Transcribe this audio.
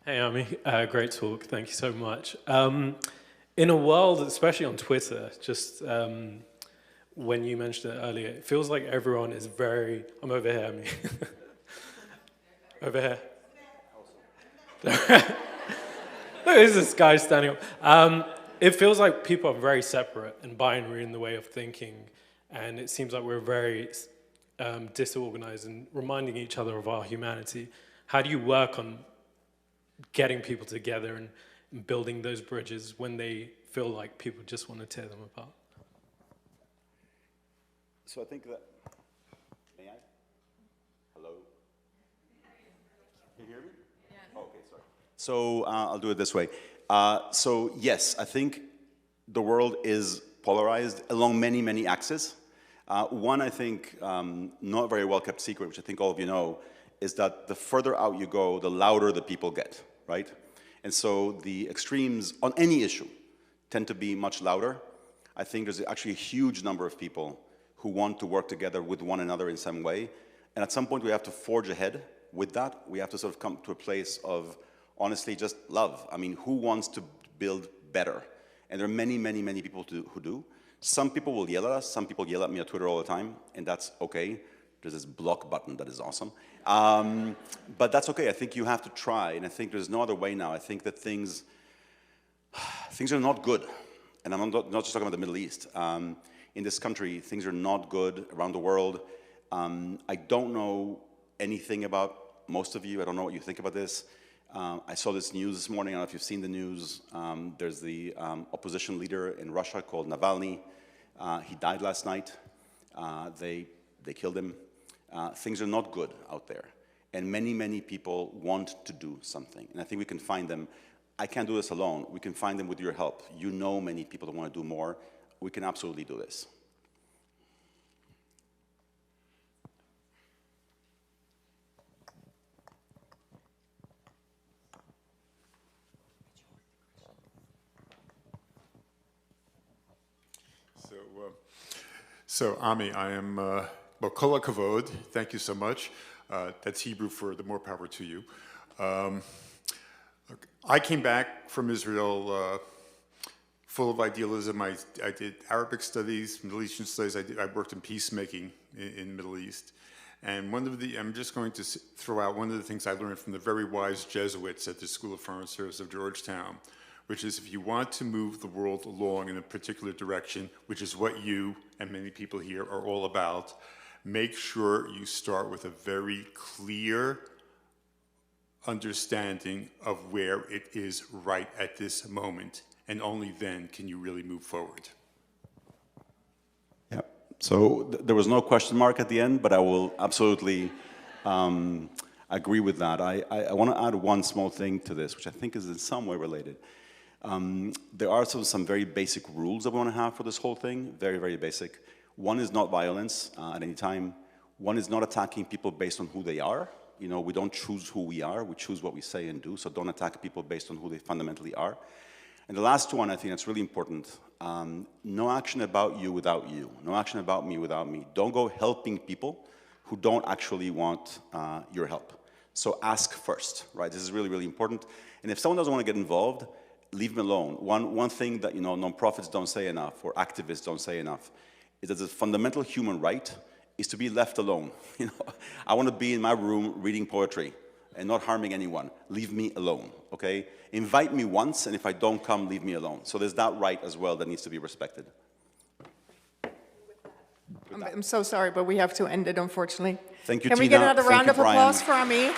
Hey, Ami. Great talk. Thank you so much. In a world, especially on Twitter, just when you mentioned it earlier, it feels like everyone is very. I'm over here, Ami. Over here. Look, there's this guy standing up. It feels like people are very separate and binary in the way of thinking, and it seems like we're very disorganized and reminding each other of our humanity. How do you work on getting people together and building those bridges when they feel like people just want to tear them apart? So I think that, may I? Hello? Can you hear me? Yeah. Oh, okay, sorry. So I'll do it this way. So yes, I think the world is polarized along many, many axes. One, I think, not very well kept secret, which I think all of you know, is that the further out you go, the louder the people get, right? And so the extremes on any issue tend to be much louder. I think there's actually a huge number of people who want to work together with one another in some way. And at some point we have to forge ahead with that. We have to sort of come to a place of, honestly, just love. I mean, who wants to build better? And there are many, many, many people who do. Some people will yell at us. Some people yell at me on Twitter all the time, and that's okay. There's this block button that is awesome. But that's okay. I think you have to try, and I think there's no other way now. I think that things are not good. And I'm not just talking about the Middle East. In this country, things are not good around the world. I don't know anything about most of you. I don't know what you think about this. I saw this news this morning. I don't know if you've seen the news. There's the opposition leader in Russia called Navalny. He died last night. They killed him. Things are not good out there. And many, many people want to do something. And I think we can find them. I can't do this alone. We can find them with your help. You know many people that want to do more. We can absolutely do this. So Ami, I am, well, kol hakavod, thank you so much. That's Hebrew for the more power to you. I came back from Israel full of idealism. I did Arabic studies, Middle Eastern studies. I worked in peacemaking in the Middle East. And I'm just going to throw out one of the things I learned from the very wise Jesuits at the School of Foreign Service of Georgetown, which is if you want to move the world along in a particular direction, which is what you and many people here are all about, make sure you start with a very clear understanding of where it is right at this moment, and only then can you really move forward. Yeah. So there was no question mark at the end, but I will absolutely agree with that. I want to add one small thing to this, which I think is in some way related. There are some very basic rules that we want to have for this whole thing, very, very basic. One is not violence at any time. One is not attacking people based on who they are. You know, we don't choose who we are, we choose what we say and do, so don't attack people based on who they fundamentally are. And the last one, I think that's really important, no action about you without you, no action about me without me. Don't go helping people who don't actually want your help. So ask first, right? This is really, really important. And if someone doesn't want to get involved, leave them alone. One thing that, you know, nonprofits don't say enough, or activists don't say enough, is that the fundamental human right is to be left alone. You know, I want to be in my room reading poetry and not harming anyone. Leave me alone, okay? Invite me once, and if I don't come, leave me alone. So there's that right as well that needs to be respected. I'm so sorry, but we have to end it, unfortunately. Thank you, Can Tina. we get another Thank round you, of Brian. applause for Ami?